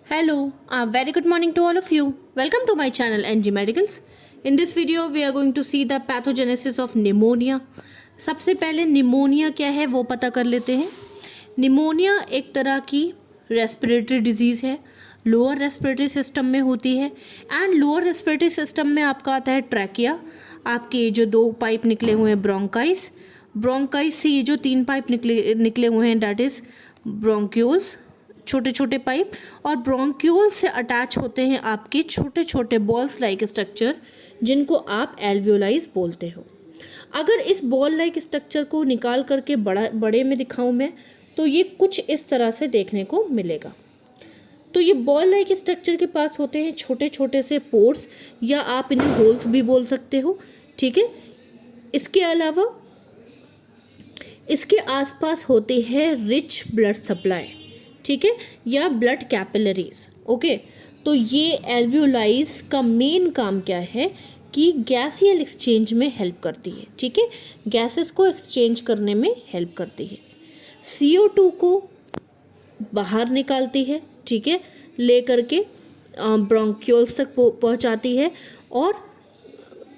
Hello, a very good morning to all of you. Welcome to my channel NG Medicals. In this video, we are going to see the pathogenesis of pneumonia. सबसे पहले pneumonia क्या है वो पता कर लेते हैं। Pneumonia एक तरह की रेस्पिरेटरी डिजीज़ है, लोअर रेस्पिरेटरी सिस्टम में होती है एंड लोअर रेस्पिरेटरी सिस्टम में आपका आता है ट्रैकिया, आपके जो दो पाइप निकले हुए हैं ब्रोंकाइस, ब्रोंकाइस से ये जो तीन पाइप निकले हुए हैं डैट इज़ ब्रोंक्यूल्स, छोटे छोटे पाइप, और ब्रोंक्यूल से अटैच होते हैं आपके छोटे छोटे बॉल्स लाइक स्ट्रक्चर जिनको आप एल्वियोलाइज बोलते हो। अगर इस बॉल लाइक स्ट्रक्चर को निकाल करके बड़े में दिखाऊं मैं तो ये कुछ इस तरह से देखने को मिलेगा। तो ये बॉल लाइक स्ट्रक्चर के पास होते हैं छोटे छोटे से पोर्स या आप इन्हें होल्स भी बोल सकते हो, ठीक है। इसके अलावा इसके आसपास होते हैं रिच ब्लड सप्लाई, ठीक है, या ब्लड कैपिलरीज। ओके, तो ये एल्वियोलाइज का मेन काम क्या है कि गैसियल एक्सचेंज में हेल्प करती है, ठीक है, गैसेस को एक्सचेंज करने में हेल्प करती है। CO2 को बाहर निकालती है, ठीक है, ले करके ब्रोंक्यूल्स तक पहुंचाती है और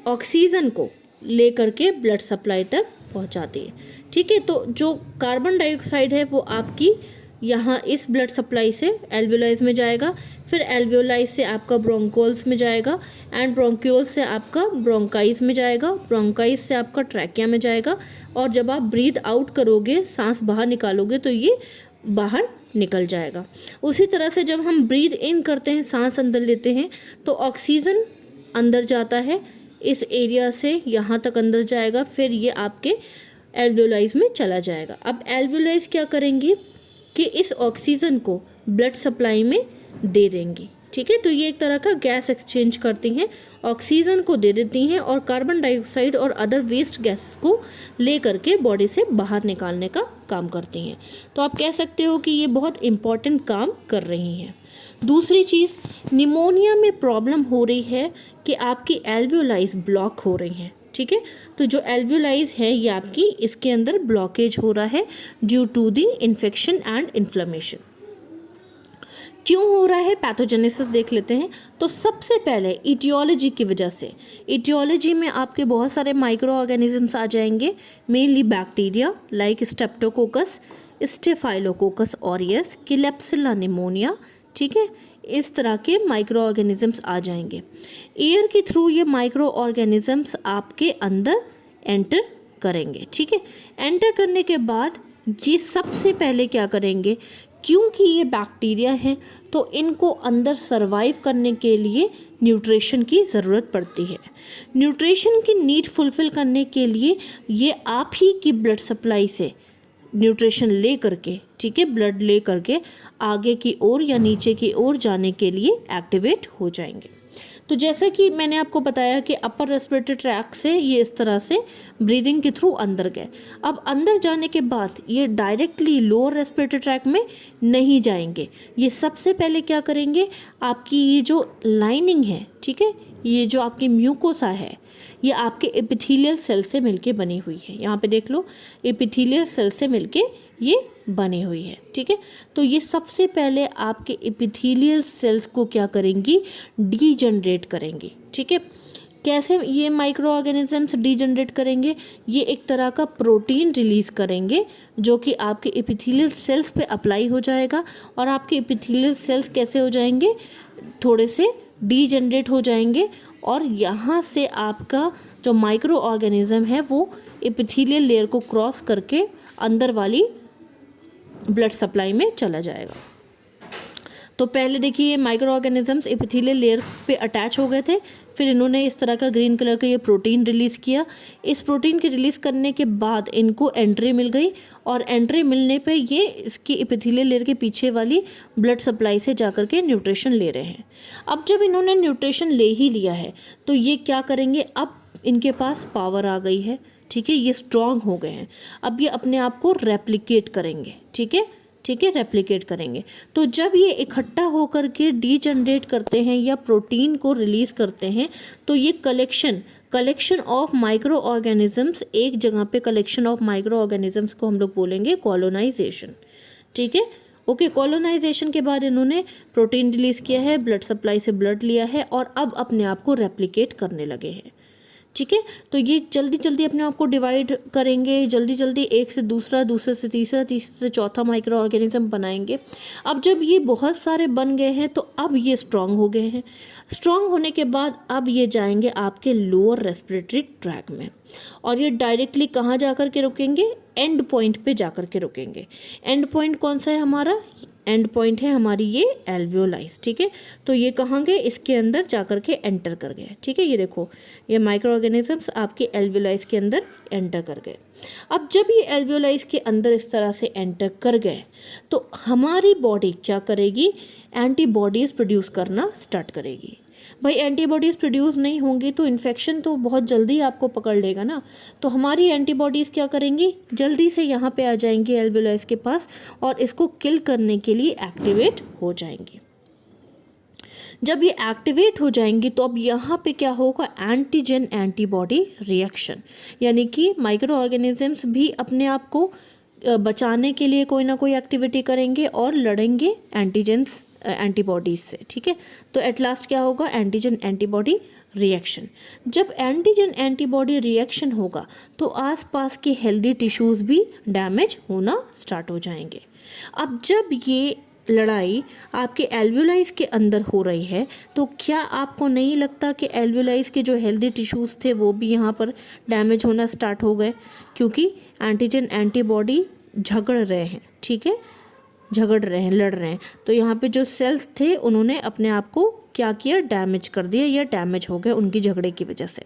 ऑक्सीजन को ले करके ब्लड सप्लाई तक पहुंचाती है, ठीक है। तो जो कार्बन डाइऑक्साइड है वो आपकी यहाँ इस ब्लड सप्लाई से एल्वियोलाइज में जाएगा, फिर एल्वियोलाइज से आपका ब्रोंकोल्स में जाएगा एंड ब्रोंक्यूल्स से आपका ब्रोंकाइज में जाएगा, ब्रोंकाइज से आपका ट्रैकिया में जाएगा, और जब आप ब्रीथ आउट करोगे, सांस बाहर निकालोगे तो ये बाहर निकल जाएगा। उसी तरह से जब हम ब्रीथ इन करते हैं, सांस अंदर लेते हैं, तो ऑक्सीजन अंदर जाता है, इस एरिया से यहाँ तक अंदर जाएगा, फिर ये आपके एल्वियोलाइज में चला जाएगा। अब एल्वियोलाइज क्या करेंगी कि इस ऑक्सीजन को ब्लड सप्लाई में दे देंगी, ठीक है। तो ये एक तरह का गैस एक्सचेंज करती हैं, ऑक्सीजन को दे देती हैं और कार्बन डाइऑक्साइड और अदर वेस्ट गैसेस को ले करके बॉडी से बाहर निकालने का काम करती हैं। तो आप कह सकते हो कि ये बहुत इम्पॉर्टेंट काम कर रही हैं। दूसरी चीज़, निमोनिया में प्रॉब्लम हो रही है कि आपकी एल्वियोलाइज ब्लॉक हो रही हैं, ठीक है। तो जो एल्वियोलाइज है ये आपकी इसके अंदर ब्लॉकेज हो रहा है due to the infection and inflammation. क्यों हो रहा है, पैथोजेनेसिस देख लेते हैं। तो सबसे पहले इटियोलॉजी की वजह से, इटियोलॉजी में आपके बहुत सारे माइक्रो ऑर्गेनिजम्स आ जाएंगे, mainly bacteria like streptococcus, staphylococcus aureus, Klebsiella pneumonia, ठीक है, इस तरह के माइक्रो ऑर्गेनिजम्स आ जाएंगे। एयर के थ्रू ये माइक्रो ऑर्गेनिजम्स आपके अंदर एंटर करेंगे, ठीक है। एंटर करने के बाद ये सबसे पहले क्या करेंगे, क्योंकि ये बैक्टीरिया हैं तो इनको अंदर सरवाइव करने के लिए न्यूट्रिशन की ज़रूरत पड़ती है। न्यूट्रिशन की नीड फुलफ़िल करने के लिए ये आप ही की ब्लड सप्लाई से न्यूट्रिशन ले करके, ठीक है, ब्लड ले करके आगे की ओर या नीचे की ओर जाने के लिए एक्टिवेट हो जाएंगे। तो जैसा कि मैंने आपको बताया कि अपर रेस्पिरेटरी ट्रैक से ये इस तरह से ब्रीदिंग के थ्रू अंदर गए। अब अंदर जाने के बाद ये डायरेक्टली लोअर रेस्पिरेटरी ट्रैक में नहीं जाएंगे, ये सबसे पहले क्या करेंगे, आपकी ये जो लाइनिंग है, ठीक है, ये जो आपकी म्यूकोसा है, ये आपके एपिथेलियल सेल से मिलके बनी हुई है। यहाँ पे देख लो, एपिथेलियल सेल से मिलके ये बनी हुई है, ठीक है। तो ये सबसे पहले आपके एपिथेलियल सेल्स को क्या करेंगी, डीजनरेट करेंगी, ठीक है। कैसे ये माइक्रो ऑर्गेनिजम्स डीजनरेट करेंगे, ये एक तरह का प्रोटीन रिलीज़ करेंगे जो कि आपके एपिथेलियल सेल्स पे अप्लाई हो जाएगा, और आपके एपिथेलियल सेल्स कैसे हो जाएंगे, थोड़े से डीजनरेट हो जाएंगे, और यहाँ से आपका जो माइक्रो ऑर्गेनिज्म है वो एपिथेलियल लेयर को क्रॉस करके अंदर वाली ब्लड सप्लाई में चला जाएगा। तो पहले देखिए ये माइक्रो ऑर्गेनिजम्स एपिथेलियल लेयर पे अटैच हो गए थे, फिर इन्होंने इस तरह का ग्रीन कलर का ये प्रोटीन रिलीज़ किया। इस प्रोटीन के रिलीज़ करने के बाद इनको एंट्री मिल गई, और एंट्री मिलने पे ये इसकी एपिथेलियल लेयर के पीछे वाली ब्लड सप्लाई से जाकर के न्यूट्रिशन ले रहे हैं। अब जब इन्होंने न्यूट्रिशन ले ही लिया है तो ये क्या करेंगे, अब इनके पास पावर आ गई है, ठीक है, ये स्ट्रांग हो गए हैं, अब ये अपने आप को रेप्लिकेट करेंगे, ठीक है, ठीक है, रेप्लिकेट करेंगे। तो जब ये इकट्ठा होकर के डीजनरेट करते हैं या प्रोटीन को रिलीज़ करते हैं तो ये कलेक्शन ऑफ माइक्रो ऑर्गेनिजम्स, एक जगह पे कलेक्शन ऑफ माइक्रो ऑर्गेनिजम्स को हम लोग बोलेंगे कॉलोनाइजेशन, ठीक है। ओके, कॉलोनाइजेशन के बाद इन्होंने प्रोटीन रिलीज किया है, ब्लड सप्लाई से ब्लड लिया है और अब अपने आप को रेप्लिकेट करने लगे हैं। ठीक है, तो ये जल्दी जल्दी अपने आप को डिवाइड करेंगे, जल्दी जल्दी एक से दूसरा, दूसरे से तीसरा, तीसरे से चौथा माइक्रो ऑर्गेनिज्म बनाएंगे। अब जब ये बहुत सारे बन गए हैं तो अब ये स्ट्रांग हो गए हैं। स्ट्रांग होने के बाद अब ये जाएंगे आपके लोअर रेस्पिरेटरी ट्रैक में और ये डायरेक्टली कहाँ जा कर के रुकेंगे, एंड पॉइंट पे जा कर के रुकेंगे। एंड पॉइंट कौन सा है हमारा, एंड पॉइंट है हमारी ये एल्वियोलाइज। ठीक है, तो ये कहाँ गए, इसके अंदर जा कर के एंटर कर गए। ठीक है, ये देखो ये माइक्रो ऑर्गेनिजम्स आपके एल्वियोलाइज के अंदर एंटर कर गए। अब जब ये एल्वियोलाइज के अंदर इस तरह से एंटर कर गए तो हमारी बॉडी क्या करेगी, एंटीबॉडीज़ प्रोड्यूस करना स्टार्ट करेगी। भाई एंटीबॉडीज़ प्रोड्यूस नहीं होंगी तो इन्फेक्शन तो बहुत जल्दी आपको पकड़ लेगा ना। तो हमारी एंटीबॉडीज़ क्या करेंगी, जल्दी से यहाँ पे आ जाएंगी एल्वियोलाइज के पास और इसको किल करने के लिए एक्टिवेट हो जाएंगी। जब ये एक्टिवेट हो जाएंगी तो अब यहाँ पे क्या होगा, एंटीजन एंटीबॉडी रिएक्शन, यानी कि माइक्रो ऑर्गेनिजम्स भी अपने आप को बचाने के लिए कोई ना कोई एक्टिविटी करेंगे और लड़ेंगे एंटीजेंस एंटीबॉडीज से। ठीक है, तो एट लास्ट क्या होगा, एंटीजन एंटीबॉडी रिएक्शन। जब एंटीजन एंटीबॉडी रिएक्शन होगा तो आसपास के हेल्दी टिश्यूज़ भी डैमेज होना स्टार्ट हो जाएंगे। अब जब ये लड़ाई आपके एल्वियोलाइज के अंदर हो रही है तो क्या आपको नहीं लगता कि एल्वियोलाइज के जो हेल्दी टिश्यूज़ थे वो भी यहाँ पर डैमेज होना स्टार्ट हो गए, क्योंकि एंटीजन एंटीबॉडी झगड़ रहे हैं। ठीक है, झगड़ रहे हैं, लड़ रहे हैं, तो यहाँ पे जो सेल्स थे उन्होंने अपने आप को क्या किया, डैमेज कर दिया या डैमेज हो गए उनकी झगड़े की वजह से।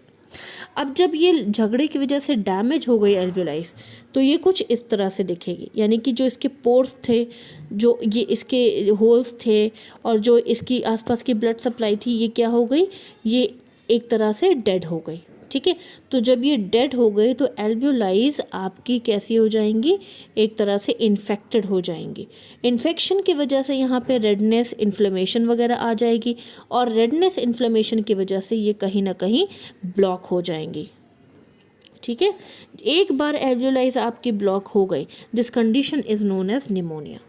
अब जब ये झगड़े की वजह से डैमेज हो गई एल्वियोलाइज तो ये कुछ इस तरह से दिखेगी, यानी कि जो इसके पोर्स थे, जो ये इसके होल्स थे और जो इसकी आसपास की ब्लड सप्लाई थी, ये क्या हो गई, ये एक तरह से डेड हो गई। ठीक है, तो जब ये डेड हो गई तो एल्वियोलाइज आपकी कैसी हो जाएंगी, एक तरह से इन्फेक्टेड हो जाएंगी। इन्फेक्शन की वजह से यहाँ पे रेडनेस, इन्फ्लेमेशन वगैरह आ जाएगी और रेडनेस, इन्फ्लेमेशन की वजह से ये कहीं ना कहीं ब्लॉक हो जाएंगी। ठीक है, एक बार एल्वियोलाइज आपकी ब्लॉक हो गई, this condition is known as pneumonia.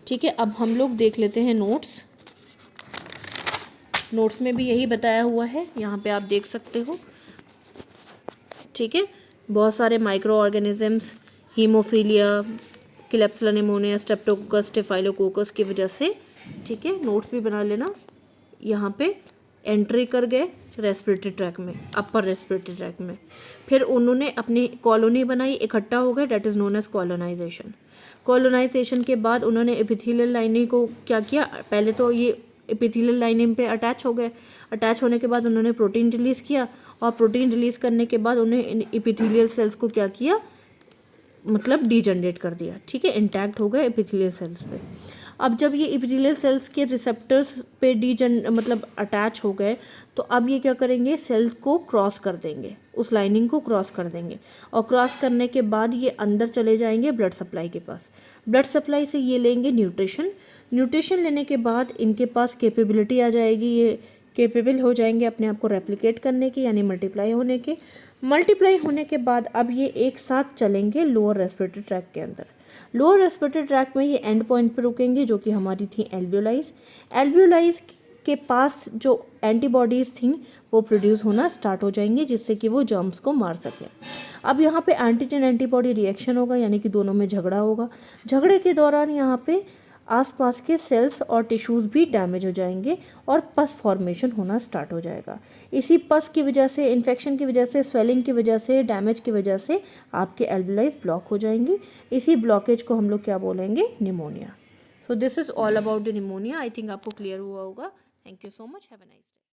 ठीक है, अब हम लोग देख लेते हैं नोट्स। नोट्स में भी यही बताया हुआ है, यहाँ पे आप देख सकते हो। ठीक है, बहुत सारे micro organisms haemophilia, Klebsiella pneumonia, Streptococcus, staphylococcus की वजह से, ठीक है, नोट्स भी बना लेना, यहाँ पे एंट्री कर गए रेस्पिरेटरी ट्रैक में, अपर रेस्पिरेटरी ट्रैक में, फिर उन्होंने अपनी कॉलोनी बनाई, इकट्ठा हो गए, that is known as colonisation. Colonisation के बाद उन्होंने एपिथेलियल लाइनिंग को क्या किया, पहले तो ये एपिथेलियल लाइनिंग पे अटैच हो गए, अटैच होने के बाद उन्होंने प्रोटीन रिलीज़ किया और प्रोटीन रिलीज़ करने के बाद उन्हें एपिथेलियल सेल्स को क्या किया, मतलब डीजनरेट कर दिया। ठीक है, इंटैक्ट हो गए एपिथेलियल सेल्स पे। अब जब ये एपिथेलियल सेल्स के रिसेप्टर्स पे मतलब अटैच हो गए तो अब ये क्या करेंगे, सेल्स को क्रॉस कर देंगे, उस लाइनिंग को क्रॉस कर देंगे और क्रॉस करने के बाद ये अंदर चले जाएंगे ब्लड सप्लाई के पास। ब्लड सप्लाई से ये लेंगे न्यूट्रिशन, न्यूट्रिशन लेने के बाद इनके पास कैपेबिलिटी आ जाएगी, ये कैपेबल हो जाएंगे अपने आप को रेप्लिकेट करने की, यानी मल्टीप्लाई होने के। मल्टीप्लाई होने के बाद अब ये एक साथ चलेंगे लोअर रेस्पिरेटरी ट्रैक के अंदर। लोअर रेस्पिरेटरी ट्रैक में ये एंड पॉइंट पर रुकेंगे जो कि हमारी थी एल्वियोलाइज। एल्वियोलाइज के पास जो एंटीबॉडीज़ थी वो प्रोड्यूस होना स्टार्ट हो जाएंगे जिससे कि वो जर्म्स को मार सकें। अब यहाँ पे एंटीजन एंटीबॉडी रिएक्शन होगा, यानी कि दोनों में झगड़ा होगा। झगड़े के दौरान यहाँ पे आसपास के सेल्स और टिश्यूज़ भी डैमेज हो जाएंगे और पस फॉर्मेशन होना स्टार्ट हो जाएगा। इसी पस की वजह से, इन्फेक्शन की वजह से, स्वेलिंग की वजह से, डैमेज की वजह से आपके एल्वियोलाइज ब्लॉक हो जाएंगे। इसी ब्लॉकेज को हम लोग क्या बोलेंगे, pneumonia. So this is all about the pneumonia. I think आपको क्लियर हुआ होगा। Thank you so much, have a nice day.